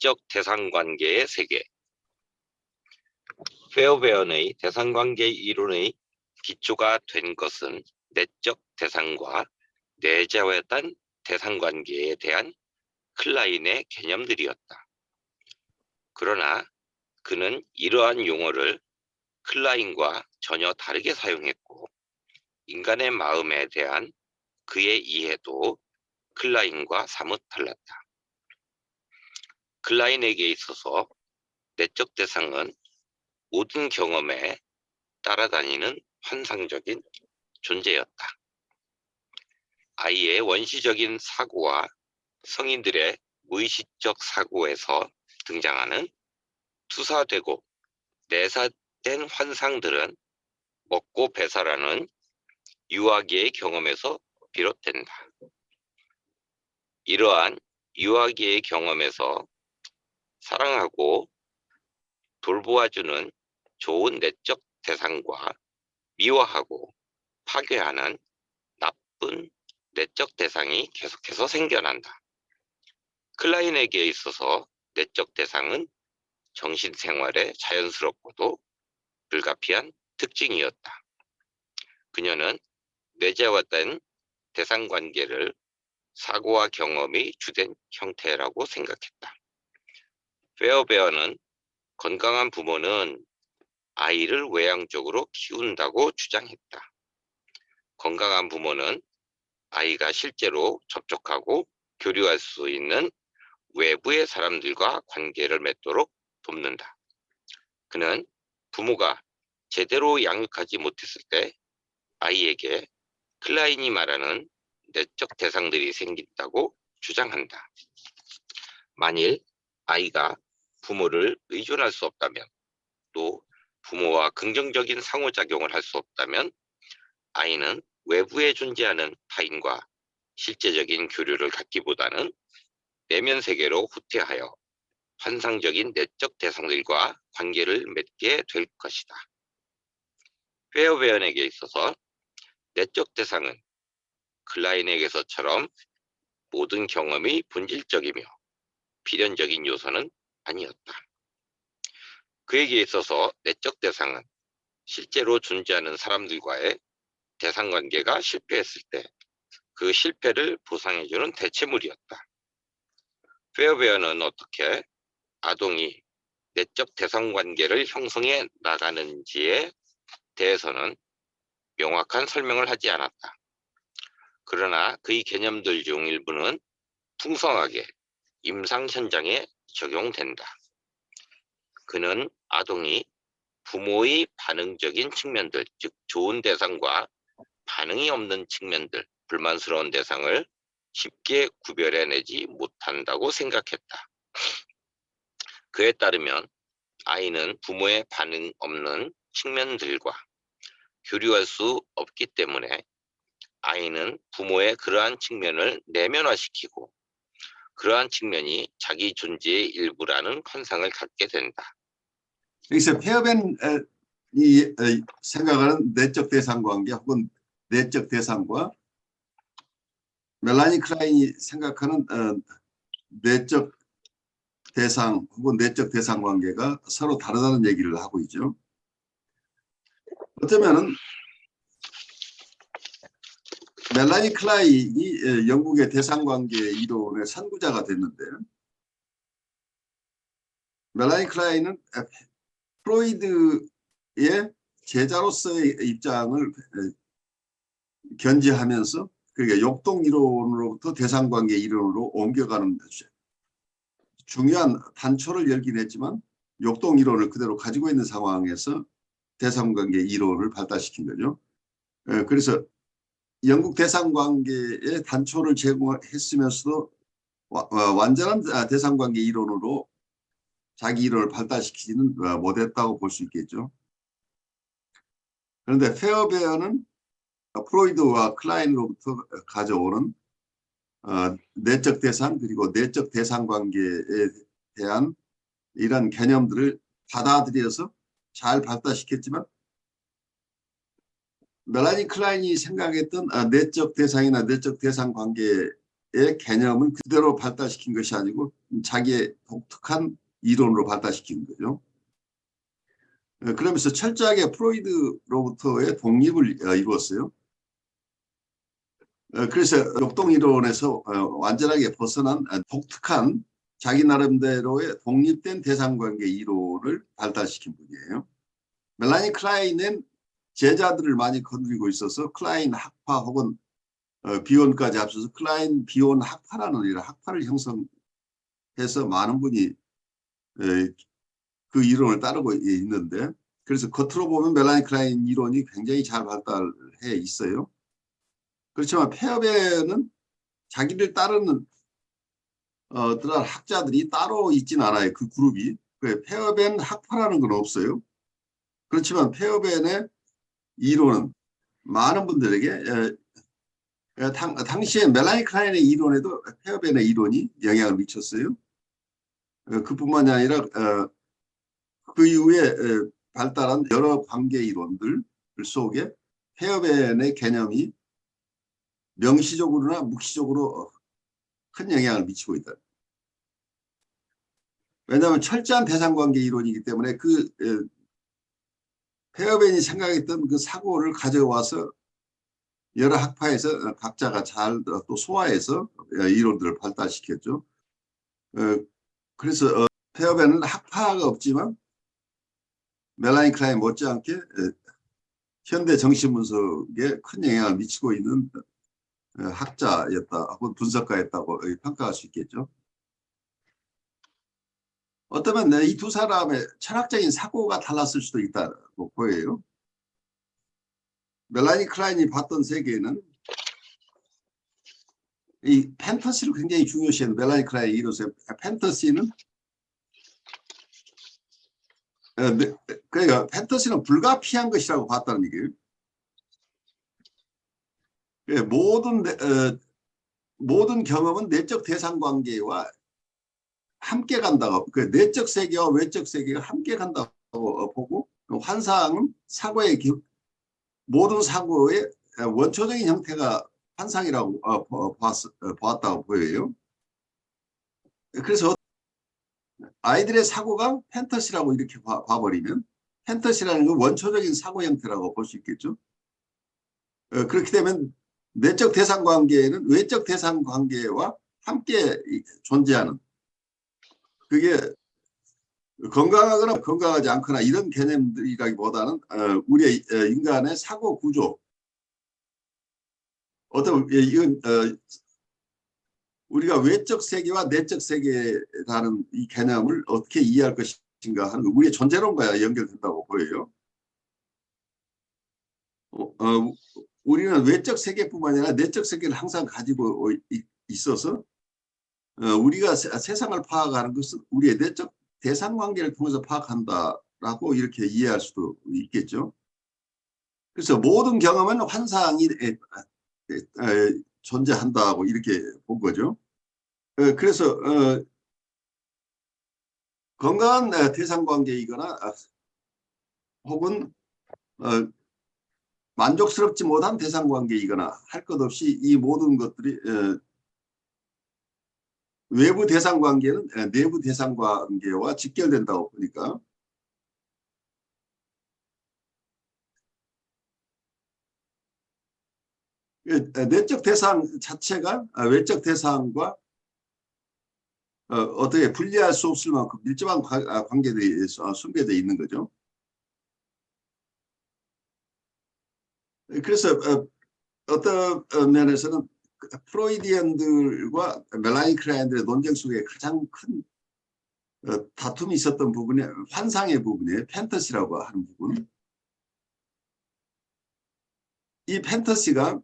내적 대상관계의 세계. 페어베언의 대상관계 이론의 기초가 된 것은 내적 대상과 내재화된 대상관계에 대한 클라인의 개념들이었다. 그러나 그는 이러한 용어를 클라인과 전혀 다르게 사용했고, 인간의 마음에 대한 그의 이해도 클라인과 사뭇 달랐다. 클라인에게 있어서 내적 대상은 모든 경험에 따라다니는 환상적인 존재였다. 아이의 원시적인 사고와 성인들의 무의식적 사고에서 등장하는 투사되고 내사된 환상들은 먹고 배사라는 유아기의 경험에서 비롯된다. 이러한 유아기의 경험에서 사랑하고 돌보아주는 좋은 내적 대상과 미워하고 파괴하는 나쁜 내적 대상이 계속해서 생겨난다. 클라인에게 있어서 내적 대상은 정신생활의 자연스럽고도 불가피한 특징이었다. 그녀는 내재화된 대상관계를 사고와 경험이 주된 형태라고 생각했다. 페어베어는 건강한 부모는 아이를 외향적으로 키운다고 주장했다. 건강한 부모는 아이가 실제로 접촉하고 교류할 수 있는 외부의 사람들과 관계를 맺도록 돕는다. 그는 부모가 제대로 양육하지 못했을 때 아이에게 클라인이 말하는 내적 대상들이 생긴다고 주장한다. 만일 아이가 부모를 의존할 수 없다면, 또 부모와 긍정적인 상호작용을 할 수 없다면 아이는 외부에 존재하는 타인과 실제적인 교류를 갖기보다는 내면 세계로 후퇴하여 환상적인 내적 대상들과 관계를 맺게 될 것이다. 페어베언에게 있어서 내적 대상은 클라인에게서처럼 모든 경험이 본질적이며 필연적인 요소는 아니었다. 그에게 있어서 내적 대상은 실제로 존재하는 사람들과의 대상관계가 실패했을 때 그 실패를 보상해주는 대체물이었다. 페어베어는 어떻게 아동이 내적 대상관계를 형성해 나가는지에 대해서는 명확한 설명을 하지 않았다. 그러나 그의 개념들 중 일부는 풍성하게 임상 현장에 적용된다. 그는 아동이 부모의 반응적인 측면들, 즉 좋은 대상과 반응이 없는 측면들, 불만스러운 대상을 쉽게 구별해내지 못한다고 생각했다. 그에 따르면 아이는 부모의 반응 없는 측면들과 교류할 수 없기 때문에 아이는 부모의 그러한 측면을 내면화시키고 그러한 측면이 자기 존재의 일부라는 환상을 갖게 된다. 여기서 페어벤이 생각하는 내적 대상관계 혹은 내적 대상과 멜라니 클라인이 생각하는 내적 대상 혹은 내적 대상관계가 서로 다르다는 얘기를 하고 있죠. 어쩌면은 멜라니 클라인이 영국의 대상관계 이론의 선구자가 됐는데, 멜라니 클라인은 프로이드의 제자로서의 입장을 견지하면서 그러니까 역동 이론으로부터 대상관계 이론으로 옮겨가는 중요한 단초를 열긴 했지만 역동 이론을 그대로 가지고 있는 상황에서 대상관계 이론을 발달시킨 거죠. 그래서 영국 대상관계의 단초를 제공했으면서도 완전한 대상관계 이론으로 자기 이론을 발달시키지는 못했다고 볼 수 있겠죠. 그런데 페어베어는 프로이드와 클라인으로부터 가져오는 내적 대상 그리고 내적 대상관계에 대한 이런 개념들을 받아들여서 잘 발달시켰지만, 멜라니 클라인이 생각했던 내적 대상이나 내적 대상관계에 개념은 그대로 발달시킨 것이 아니고 자기의 독특한 이론으로 발달시킨 거죠. 그러면서 철저하게 프로이드로부터의 독립을 이루었어요. 그래서 역동 이론에서 완전하게 벗어난 독특한 자기 나름대로의 독립된 대상관계 이론을 발달시킨 분이에요. 멜라니 클라인은 제자들을 많이 건드리고 있어서 클라인 학파 혹은 비혼까지 합쳐서 클라인 비혼 학파라는 이런 학파를 형성해서 많은 분이 그 이론을 따르고 있는데, 그래서 겉으로 보면 멜라니 클라인 이론이 굉장히 잘 발달해 있어요. 그렇지만 폐업에는 자기를 따르는 어떠한 학자들이 따로 있진 않아요. 그 그룹이. 폐업엔 학파라는 건 없어요. 그렇지만 폐업엔의 이론은 많은 분들에게 당시에 멜라니 클라인의 이론에도 폐업엔의 이론이 영향을 미쳤어요. 그뿐만이 아니라 그 이후에 발달한 여러 관계 이론들 속에 폐업엔의 개념이 명시적으로나 묵시적으로 큰 영향을 미치고 있다. 왜냐하면 철저한 대상관계 이론이기 때문에 그 폐업엔이 생각했던 그 사고를 가져와서 여러 학파에서 각자가 잘 또 소화해서 이론들을 발달시켰죠. 그래서 폐업에는 학파가 없지만 멜라니 클라인 못지않게 현대 정신 분석에 큰 영향을 미치고 있는 학자였다 혹은 분석가였다고 평가할 수 있겠죠. 어쩌면 이 두 사람의 철학적인 사고가 달랐을 수도 있다고 보여요. 멜라니 클라인이 봤던 세계는 이 판타시를 굉장히 중요시하는 멜라니 클라인이 이로써 판타시는 그러니까 판타시는 불가피한 것이라고 봤다는 얘기예요. 모든 경험은 내적 대상 관계와 함께 간다고, 그 내적 세계와 외적 세계가 함께 간다고 보고, 환상은 모든 사고의 원초적인 형태가 환상이라고 보았다고 보여요. 그래서 아이들의 사고가 판타시라고 이렇게 봐버리면 판타시라는 건 원초적인 사고 형태라고 볼 수 있겠죠. 그렇게 되면 내적 대상 관계는 외적 대상 관계와 함께 존재하는, 그게 건강하거나 건강하지 않거나 이런 개념들이라기보다는 우리의 인간의 사고 구조, 이건 우리가 외적 세계와 내적 세계라는 이 개념을 어떻게 이해할 것인가 하는 우리의 존재론과 연결된다고 보여요. 우리는 외적 세계뿐만 아니라 내적 세계를 항상 가지고 있어서 우리가 세상을 파악하는 것은 우리의 내적 대상관계를 통해서 파악한다라고 이렇게 이해할 수도 있겠죠. 그래서 모든 경험은 환상이 존재한다고 이렇게 본 거죠. 그래서 건강한 대상관계이거나 혹은 만족스럽지 못한 대상관계이거나 할 것 없이 이 모든 것들이 외부 대상관계는 내부 대상관계와 직결된다고 보니까 내적 대상 자체가 외적 대상과 어떻게 분리할 수 없을 만큼 밀접한 관계들이 숨겨져 있는 거죠. 그래서 어떤 면에서는 프로이디언들과 멜라니 클라인들의 논쟁 속에 가장 큰 다툼이 있었던 부분이 환상의 부분이에요. 판타시라고 하는 부분. 이 판타시가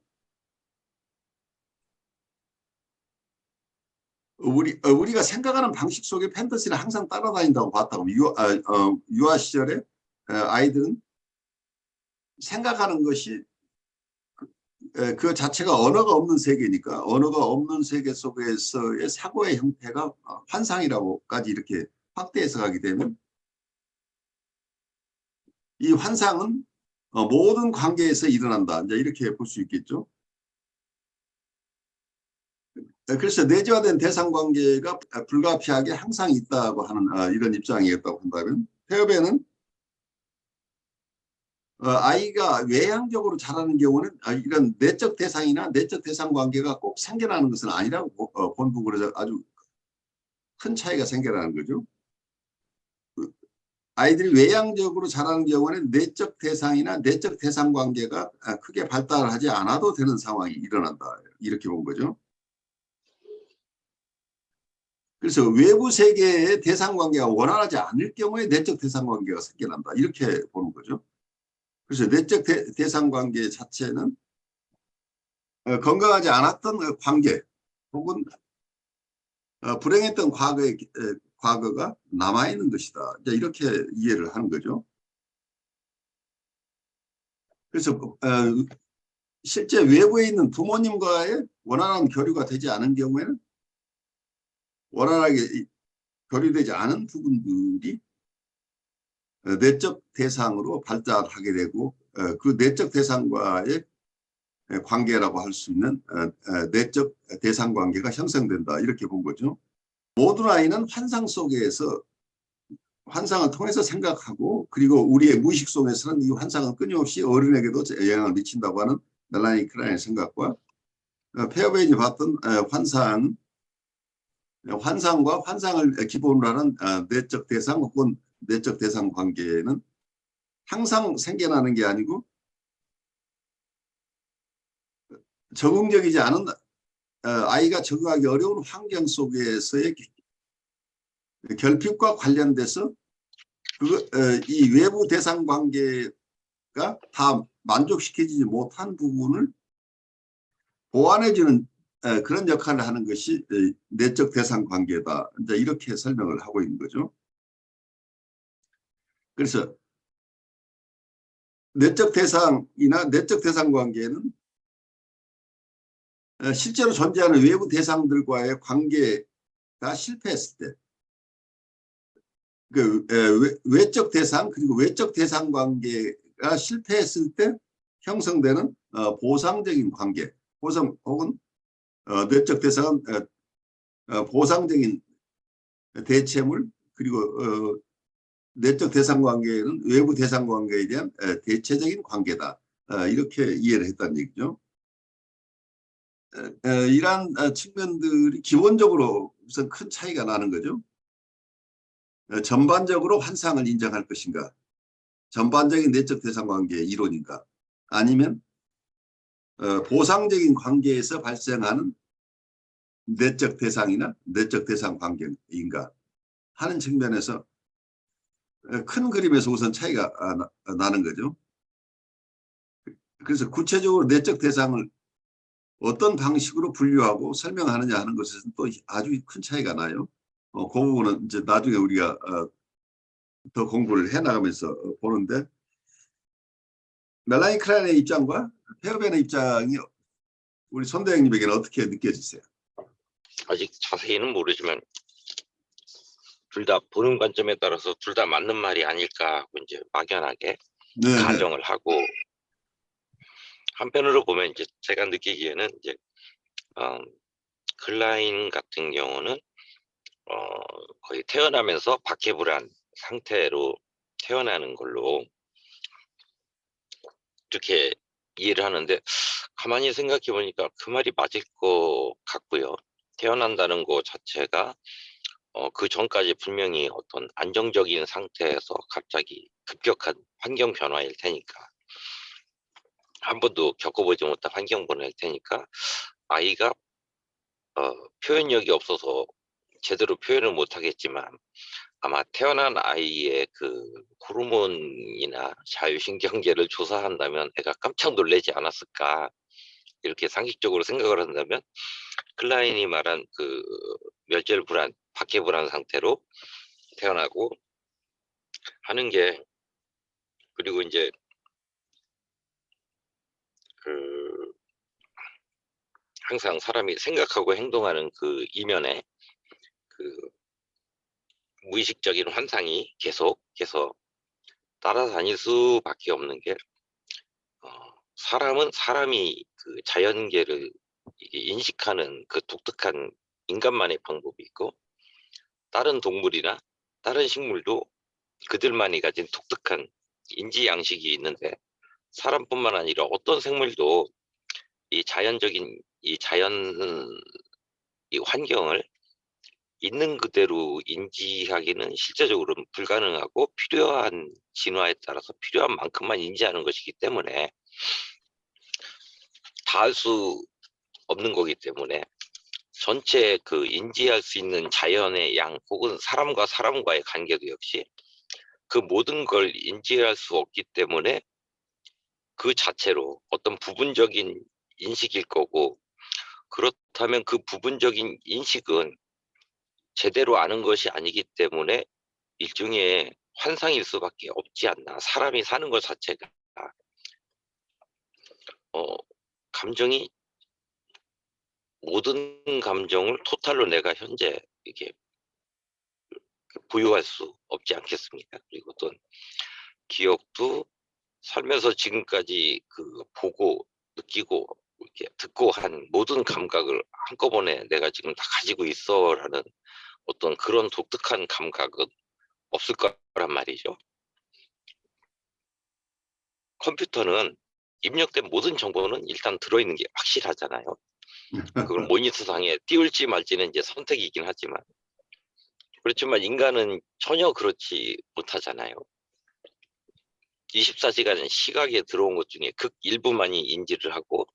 우리가 생각하는 방식 속에 판타시를 항상 따라다닌다고 봤다고. 유아 시절에 아이들은 생각하는 것이 그 자체가 언어가 없는 세계니까 언어가 없는 세계 속에서의 사고의 형태가 환상이라고까지 이렇게 확대해서 가게 되면 이 환상은 모든 관계에서 일어난다. 이제 이렇게 볼 수 있겠죠. 그래서 내재화된 대상관계가 불가피하게 항상 있다고 하는 이런 입장이었다고 한다면, 폐업에는 아이가 외향적으로 자라는 경우는 이런 내적 대상이나 내적 대상 관계가 꼭 생겨나는 것은 아니라고 본부 그래서 아주 큰 차이가 생겨나는 거죠. 아이들이 외향적으로 자라는 경우는 내적 대상이나 내적 대상 관계가 크게 발달하지 않아도 되는 상황이 일어난다. 이렇게 본 거죠. 그래서 외부 세계의 대상 관계가 원활하지 않을 경우에 내적 대상 관계가 생겨난다. 이렇게 보는 거죠. 그래서 내적 대상 관계 자체는 건강하지 않았던 관계 혹은 불행했던 과거가 남아있는 것이다. 이렇게 이해를 하는 거죠. 그래서 실제 외부에 있는 부모님과의 원활한 교류가 되지 않은 경우에는 원활하게 교류되지 않은 부분들이 내적 대상으로 발달하게 되고 그 내적 대상과의 관계라고 할 수 있는 내적 대상 관계가 형성된다. 이렇게 본 거죠. 모든 아이는 환상 속에서 환상을 통해서 생각하고 그리고 우리의 무의식 속에서는 이 환상은 끊임없이 어른에게도 영향을 미친다고 하는 멜라니 클라인의 생각과 페어베인이 봤던 환상과 환상을 기본으로 하는 내적 대상 혹은 내적 대상 관계는 항상 생겨나는 게 아니고 적응적이지 않은 아이가 적응하기 어려운 환경 속에서의 결핍과 관련돼서 이 외부 대상 관계가 다 만족시켜지지 못한 부분을 보완해주는 그런 역할을 하는 것이 내적 대상 관계다. 이제 이렇게 설명을 하고 있는 거죠. 그래서 내적 대상이나 내적 대상 관계는 실제로 존재하는 외부 대상들과의 관계가 실패했을 때, 그 외적 대상 그리고 외적 대상 관계가 실패했을 때 형성되는 보상적인 관계, 보상 혹은 내적 대상은 보상적인 대체물 그리고 내적 대상 관계는 외부 대상 관계에 대한 대체적인 관계다. 이렇게 이해를 했다는 얘기죠. 이러한 측면들이 기본적으로 우선 큰 차이가 나는 거죠. 전반적으로 환상을 인정할 것인가, 전반적인 내적 대상 관계의 이론인가, 아니면 보상적인 관계에서 발생하는 내적 대상이나 내적 대상 관계인가 하는 측면에서 큰 그림에서 우선 차이가 나는 거죠. 그래서 구체적으로 내적 대상을 어떤 방식으로 분류하고 설명하느냐 하는 것에서는 또 아주 큰 차이가 나요. 그 부분은 이제 나중에 우리가 더 공부를 해나가면서 보는데, 멜라니 클라인의 입장과 페어벤의 입장이 우리 손대행님에게는 어떻게 느껴지세요? 아직 자세히는 모르지만 둘 다 보는 관점에 따라서 둘 다 맞는 말이 아닐까 하고 이제 막연하게 네, 가정을 하고, 한편으로 보면 이제 제가 느끼기에는 이제 클라인 같은 경우는 거의 태어나면서 박해불안 상태로 태어나는 걸로 이렇게 이해를 하는데, 가만히 생각해 보니까 그 말이 맞을 것 같고요. 태어난다는 것 자체가 그 전까지 분명히 어떤 안정적인 상태에서 갑자기 급격한 환경 변화일 테니까, 한 번도 겪어보지 못한 환경 변화일 테니까 아이가 표현력이 없어서 제대로 표현을 못 하겠지만, 아마 태어난 아이의 그 호르몬이나 자율신경계를 조사한다면 애가 깜짝 놀라지 않았을까, 이렇게 상식적으로 생각을 한다면 클라인이 말한 그 멸절불안, 박해불안 상태로 태어나고 하는 게, 그리고 이제 그 항상 사람이 생각하고 행동하는 그 이면에 그 무의식적인 환상이 계속 따라다닐 수밖에 없는 게, 사람은 사람이 그 자연계를 이게 인식하는 그 독특한 인간만의 방법이 있고, 다른 동물이나 다른 식물도 그들만이 가진 독특한 인지 양식이 있는데, 사람뿐만 아니라 어떤 생물도 이 자연적인 이 환경을 있는 그대로 인지하기는 실제적으로는 불가능하고, 필요한 진화에 따라서 필요한 만큼만 인지하는 것이기 때문에, 다 할 수 없는 거기 때문에, 전체 그 인지할 수 있는 자연의 양 혹은 사람과 사람과의 관계도 역시 그 모든 걸 인지할 수 없기 때문에 그 자체로 어떤 부분적인 인식일 거고, 그렇다면 그 부분적인 인식은 제대로 아는 것이 아니기 때문에 일종의 환상일 수밖에 없지 않나. 사람이 사는 것 자체가 감정이, 모든 감정을 토탈로 내가 현재 이게 보유할 수 없지 않겠습니까? 그리고 또 기억도 살면서 지금까지 그 보고 느끼고 이렇게 듣고 한 모든 감각을 한꺼번에 내가 지금 다 가지고 있어라는 어떤 그런 독특한 감각은 없을 거란 말이죠. 컴퓨터는 입력된 모든 정보는 일단 들어있는 게 확실하잖아요. 그걸 모니터상에 띄울지 말지는 이제 선택이긴 하지만, 그렇지만 인간은 전혀 그렇지 못하잖아요. 24시간 시각에 들어온 것 중에 극 일부만이 인지를 하고,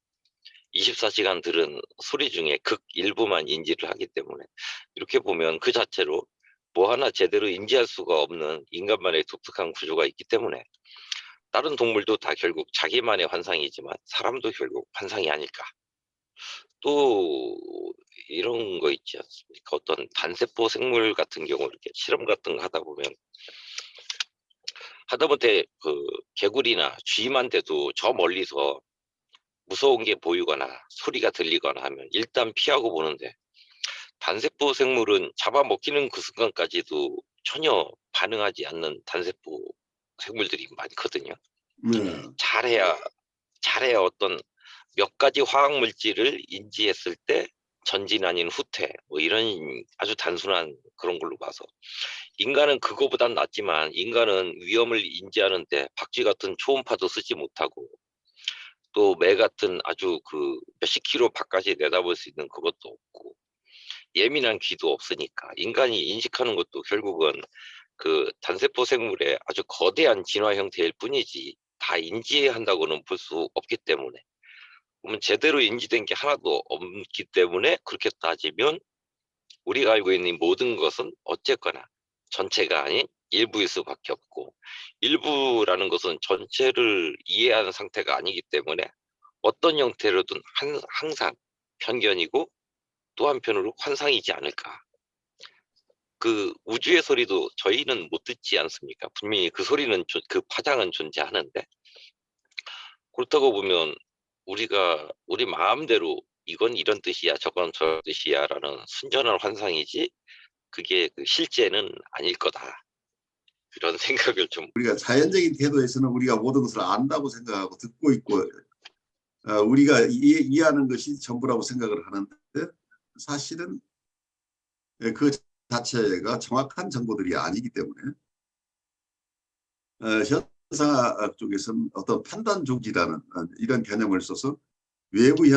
24시간 들은 소리 중에 극 일부만 인지를 하기 때문에, 이렇게 보면 그 자체로 뭐 하나 제대로 인지할 수가 없는 인간만의 독특한 구조가 있기 때문에, 다른 동물도 다 결국 자기만의 환상이지만 사람도 결국 환상이 아닐까. 또 이런 거 있지 않습니까? 어떤 단세포 생물 같은 경우 이렇게 실험 같은 거 하다 보면, 하다못해 그 개구리나 쥐만 돼도 저 멀리서 무서운 게 보이거나 소리가 들리거나 하면 일단 피하고 보는데, 단세포 생물은 잡아먹히는 그 순간까지도 전혀 반응하지 않는 단세포 생물들이 많거든요. 네. 잘해야 어떤 몇 가지 화학 물질을 인지했을 때 전진 아닌 후퇴, 뭐 이런 아주 단순한 그런 걸로 봐서, 인간은 그거보단 낫지만 인간은 위험을 인지하는데 박쥐 같은 초음파도 쓰지 못하고, 또 매 같은 아주 그 몇십 킬로 밖까지 내다볼 수 있는 그것도 없고, 예민한 귀도 없으니까 인간이 인식하는 것도 결국은 그 단세포 생물의 아주 거대한 진화 형태일 뿐이지 다 인지한다고는 볼 수 없기 때문에, 그러면 제대로 인지된 게 하나도 없기 때문에, 그렇게 따지면 우리가 알고 있는 모든 것은 어쨌거나 전체가 아닌 일부일 수밖에 없고, 일부라는 것은 전체를 이해하는 상태가 아니기 때문에 어떤 형태로든 항상 편견이고, 또 한편으로 환상이지 않을까. 그 우주의 소리도 저희는 못 듣지 않습니까? 분명히 그 소리는 그 파장은 존재하는데, 그렇다고 보면 우리가 우리 마음대로 이건 이런 뜻이야 저건 저런 뜻이야라는 순전한 환상이지, 그게 그 실제는 아닐 거다. 이런 생각을 좀. 우리가 자연적인 태도에서는 우리가 모든 것을 안다고 생각하고 듣고 있고 우리가 이해하는 것이 전부라고 생각을 하는데, 사실은 그 자체가 정확한 정보들이 아니기 때문에 현상학 쪽에서는 어떤 판단 조기라는 이런 개념을 써서 외부의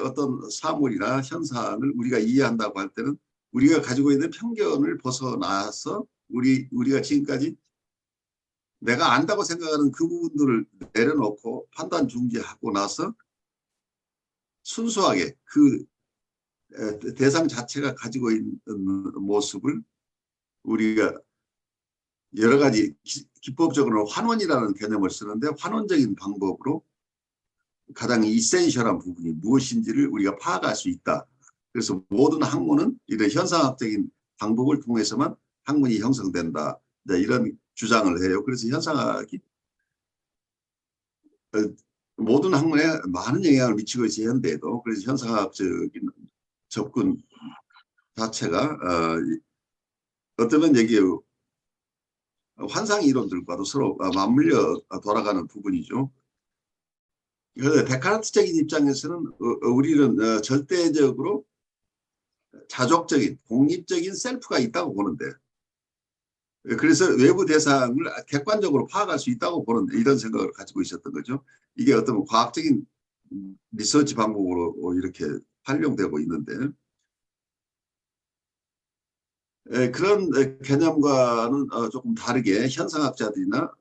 어떤 사물이나 현상을 우리가 이해한다고 할 때는 우리가 가지고 있는 편견을 벗어나서 우리가 지금까지 내가 안다고 생각하는 그 부분들을 내려놓고 판단 중지하고 나서 순수하게 그 대상 자체가 가지고 있는 모습을 우리가 여러 가지 기법적으로는 환원이라는 개념을 쓰는데, 환원적인 방법으로 가장 이센셜한 부분이 무엇인지를 우리가 파악할 수 있다. 그래서 모든 학문은 이런 현상학적인 방법을 통해서만 학문이 형성된다, 이런 주장을 해요. 그래서 현상학이 모든 학문에 많은 영향을 미치고 있어요, 현대에도. 그래서 현상학적인 접근 자체가 어쩌면 여기 환상 이론들과도 서로 맞물려 돌아가는 부분이죠. 데카르트적인 입장에서는 우리는 절대적으로 자족적인 독립적인 셀프가 있다고 보는데, 그래서 외부 대상을 객관적으로 파악할 수 있다고 보는데, 이런 생각을 가지고 있었던 거죠. 이게 어떤 과학적인 리서치 방법으로 이렇게 활용되고 있는데, 그런 개념과는 조금 다르게 현상학자들이나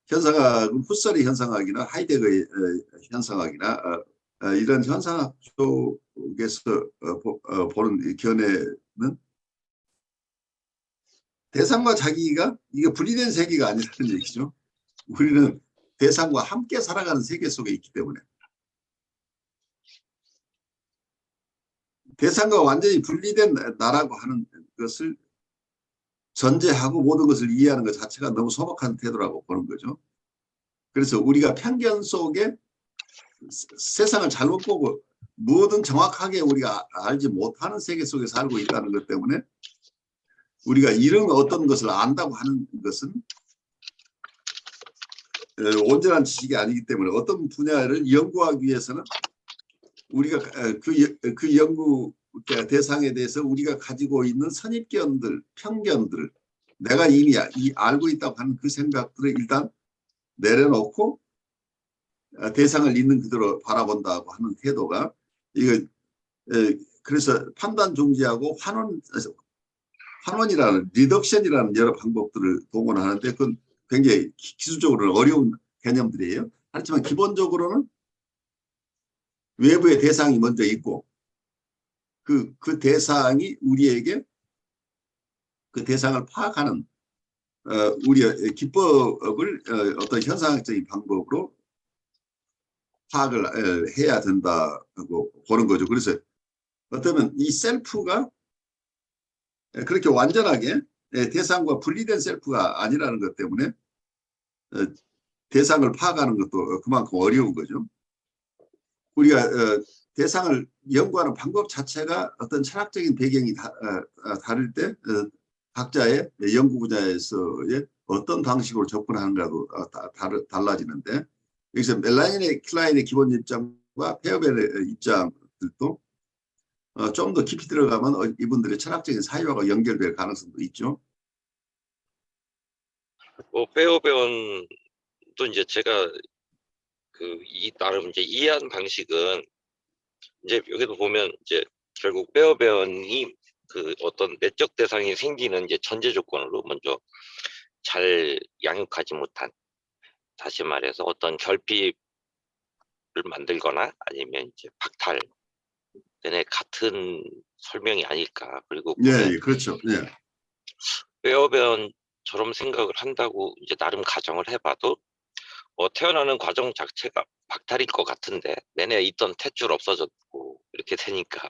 현상학은 후서리 현상학이나 하이데거의 현상학이나 이런 현상학 쪽에서 보는 견해는 대상과 자기가 이게 분리된 세계가 아니라는 얘기죠. 우리는 대상과 함께 살아가는 세계 속에 있기 때문에 대상과 완전히 분리된 나라고 하는 것을 전제하고 모든 것을 이해하는 것 자체가 너무 소박한 태도라고 보는 거죠. 그래서 우리가 편견 속에 세상을 잘못 보고 뭐든 정확하게 우리가 알지 못하는 세계 속에 살고 있다는 것 때문에 우리가 이런 어떤 것을 안다고 하는 것은 온전한 지식이 아니기 때문에 어떤 분야를 연구하기 위해서는 우리가 그 연구 대상에 대해서 우리가 가지고 있는 선입견들, 편견들, 내가 이미 알고 있다고 하는 그 생각들을 일단 내려놓고 대상을 있는 그대로 바라본다고 하는 태도가 이거 그래서 판단 중지하고 환원이라는 리덕션이라는 여러 방법들을 동원하는데 그건 굉장히 기술적으로 어려운 개념들이에요. 하지만 기본적으로는 외부의 대상이 먼저 있고 그 대상이 우리에게 그 대상을 파악하는 우리의 기법을 어떤 현상학적인 방법으로 파악을 해야 된다고 보는 거죠. 그래서 어쩌면 이 셀프가 그렇게 완전하게 대상과 분리된 셀프가 아니라는 것 때문에 대상을 파악하는 것도 그만큼 어려운 거죠. 우리가 대상을 연구하는 방법 자체가 어떤 철학적인 배경이 다를 때 각자의 연구 분야에서의 어떤 방식으로 접근하는가도 달라지는데 여기서 멜라니 클라인의 기본 입장과 페어벨의 입장들도 좀 더 깊이 들어가면 이분들의 철학적인 사유와 연결될 가능성도 있죠. 페어배원도 이제 제가 나름 이제 이해한 방식은 이제 여기도 보면 이제 결국 페어배원이 그 어떤 내적 대상이 생기는 이제 전제 조건으로 먼저 잘 양육하지 못한, 다시 말해서 어떤 결핍을 만들거나 아니면 이제 박탈, 내내 같은 설명이 아닐까. 그리고 보면 예, 그렇죠. 예. 페어배원처럼 생각을 한다고 이제 나름 가정을 해봐도 태어나는 과정 자체가 박탈일 것 같은데 내내 있던 탯줄 없어졌고 이렇게 되니까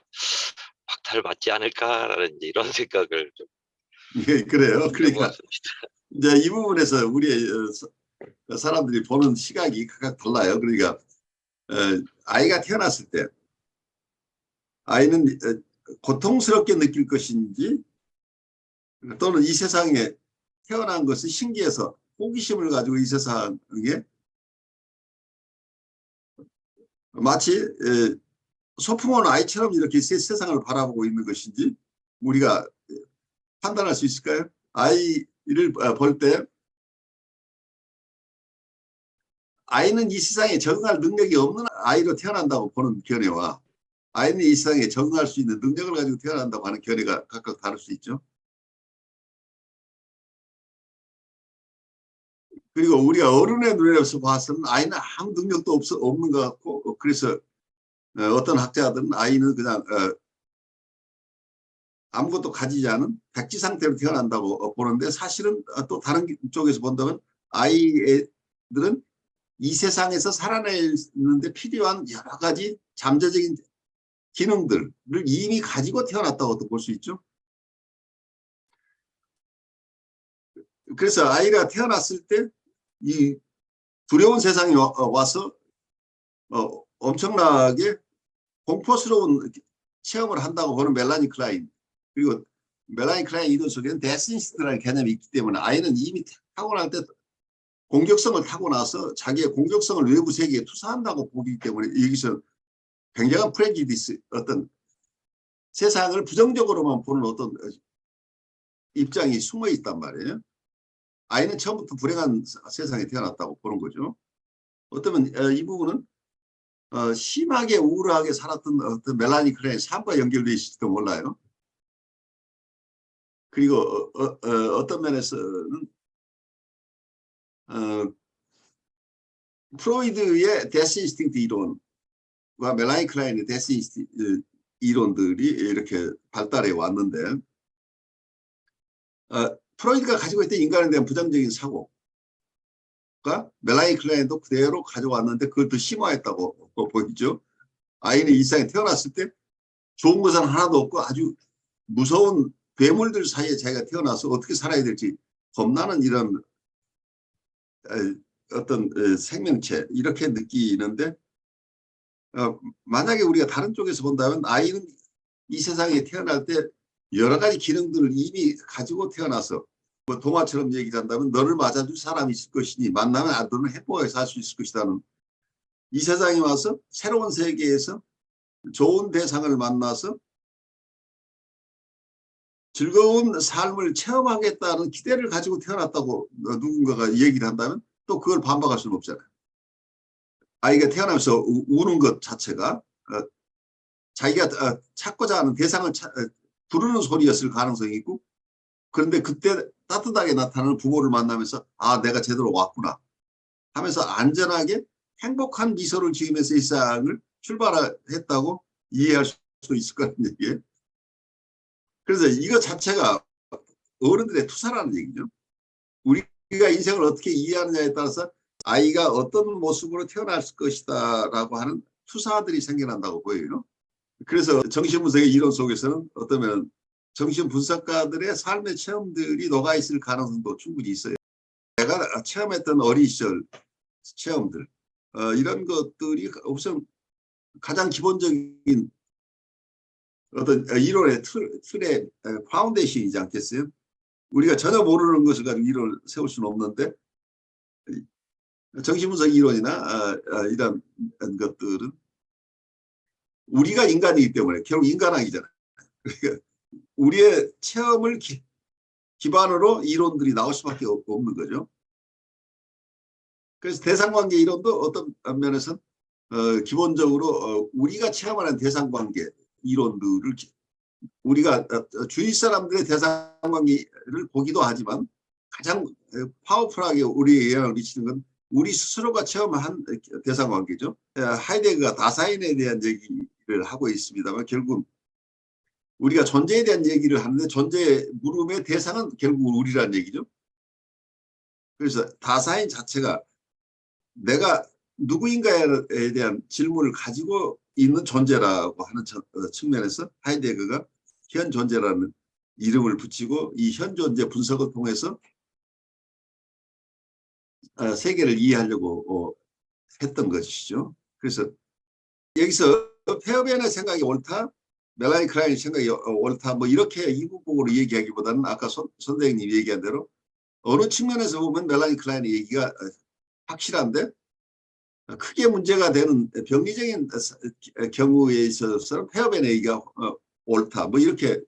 박탈 맞지 않을까라는 이런 생각을 좀 예, 그래요. 그러니까 해보았습니다. 이제 이 부분에서 우리의 사람들이 보는 시각이 각각 달라요. 그러니까 아이가 태어났을 때 아이는 고통스럽게 느낄 것인지 또는 이 세상에 태어난 것이 신기해서 호기심을 가지고 이 세상에 마치 소풍 온 아이처럼 이렇게 세상을 바라보고 있는 것인지 우리가 판단할 수 있을까요? 아이를 볼 때 아이는 이 세상에 적응할 능력이 없는 아이로 태어난다고 보는 견해와 아이는 이 세상에 적응할 수 있는 능력을 가지고 태어난다고 하는 견해가 각각 다를 수 있죠. 그리고 우리가 어른의 눈에서 봐서는 아이는 아무 능력도 없는 것 같고 그래서 어떤 학자들은 아이는 그냥 아무것도 가지지 않은 백지 상태로 태어난다고 보는데 사실은 또 다른 쪽에서 본다면 아이들은 이 세상에서 살아내는데 필요한 여러 가지 잠재적인 기능들을 이미 가지고 태어났다고도 볼 수 있죠. 그래서 아이가 태어났을 때 이 두려운 세상에 와서 엄청나게 공포스러운 체험을 한다고 보는 멜라니 클라인, 그리고 멜라니 클라인 이론 속에는 데스인스트라는 개념이 있기 때문에 아이는 이미 타고날 때 공격성을 타고나서 자기의 공격성을 외부 세계에 투사한다고 보기 때문에 여기서 굉장한 프레지디스, 어떤 세상을 부정적으로만 보는 어떤 입장이 숨어 있단 말이에요. 아이는 처음부터 불행한 세상에 태어났다고 보는 거죠. 어쩌면 이 부분은 심하게 우울하게 살았던 어떤 멜라니 클라인의 삶과 연결되어 있을지도 몰라요. 그리고 어떤 면에서는 프로이드의 데스 인스팅트 이론과 멜라니 클라인의 데스 인스팅트 이론들이 이렇게 발달해 왔는데, 프로이드가 가지고 있던 인간에 대한 부정적인 사고가 멜라니 클라인도 그대로 가져왔는데 그걸 더 심화했다고 보이죠. 아이는 이 세상에 태어났을 때 좋은 것은 하나도 없고 아주 무서운 괴물들 사이에 자기가 태어나서 어떻게 살아야 될지 겁나는 이런 어떤 생명체 이렇게 느끼는데, 만약에 우리가 다른 쪽에서 본다면 아이는 이 세상에 태어날 때 여러 가지 기능들을 이미 가지고 태어나서, 뭐 동화처럼 얘기한다면 너를 맞아줄 사람이 있을 것이니 만나면 너는 행복하게 살 수 있을 것이다는, 이 세상에 와서 새로운 세계에서 좋은 대상을 만나서 즐거운 삶을 체험하겠다는 기대를 가지고 태어났다고 누군가가 얘기를 한다면 또 그걸 반박할 수는 없잖아요. 아이가 태어나면서 우는 것 자체가 자기가 찾고자 하는 대상을 부르는 소리였을 가능성이 있고, 그런데 그때 따뜻하게 나타나는 부모를 만나면서 아, 내가 제대로 왔구나 하면서 안전하게 행복한 미소를 지으면서 이 세상을 출발했다고 이해할 수 있을 거라는 얘기예요. 그래서 이거 자체가 어른들의 투사라는 얘기죠. 우리가 인생을 어떻게 이해하느냐에 따라서 아이가 어떤 모습으로 태어날 것이다 라고 하는 투사들이 생겨난다고 보여요. 그래서 정신분석의 이론 속에서는 어쩌면 정신분석가들의 삶의 체험들이 녹아있을 가능성도 충분히 있어요. 내가 체험했던 어린 시절 체험들, 이런 것들이 우선 가장 기본적인 어떤 이론의 틀의 파운데이션이지 않겠어요? 우리가 전혀 모르는 것을 가지고 이론을 세울 수는 없는데, 정신분석 이론이나 이런 것들은 우리가 인간이기 때문에 결국 인간학이잖아요. 그러니까 우리의 체험을 기반으로 이론들이 나올 수밖에 없는 거죠. 그래서 대상관계 이론도 어떤 면에서는 기본적으로 우리가 체험하는 대상관계 이론들을 우리가 주위 사람들의 대상관계를 보기도 하지만 가장 파워풀하게 우리에 영향을 미치는 건 우리 스스로가 체험한 대상관계죠. 하이데거가 다사인에 대한 얘기를 하고 있습니다만 결국 우리가 존재에 대한 얘기를 하는데 존재의 물음의 대상은 결국 우리라는 얘기죠. 그래서 다사인 자체가 내가 누구인가에 대한 질문을 가지고 있는 존재라고 하는 측면에서 하이데거가 현 존재라는 이름을 붙이고 이 현 존재 분석을 통해서 세계를 이해하려고 했던 것이죠. 그래서 여기서 페어벤의 생각이 옳다, 멜라니 클라인의 생각이 옳다, 뭐 이렇게 이분법으로 얘기하기보다는 아까 선생님이 얘기한 대로 어느 측면에서 보면 멜라니 클라인의 얘기가 확실한데 크게 문제가 되는 병리적인 경우에 있어서는 페어벤의 얘기가 옳다, 뭐 이렇게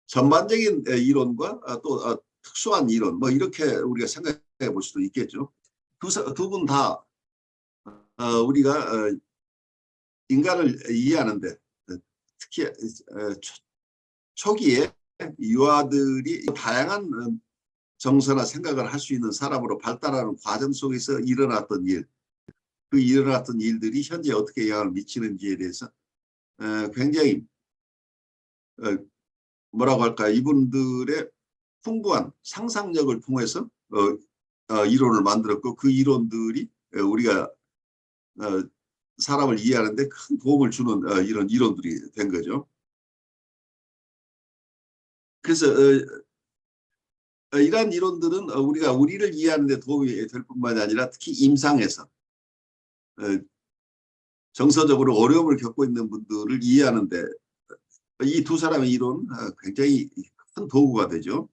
전반적인 이론과 또 특수한 이론, 뭐 이렇게 우리가 생각해 볼 수도 있겠죠. 두 분 다 우리가 인간을 이해하는데 특히 초기에 유아들이 다양한 정서나 생각을 할 수 있는 사람으로 발달하는 과정 속에서 일어났던 일, 그 일어났던 일들이 현재 어떻게 영향을 미치는지에 대해서 굉장히 뭐라고 할까요? 이분들의 풍부한 상상력을 통해서 이론을 만들었고 그 이론들이 우리가 사람을 이해하는데 큰 도움을 주는 이런 이론들이 된 거죠. 그래서 이러한 이론들은 우리가 우리를 이해하는 데 도움이 될 뿐만이 아니라 특히 임상에서 정서적으로 어려움을 겪고 있는 분들을 이해하는 데 이 두 사람의 이론은 굉장히 큰 도구가 되죠.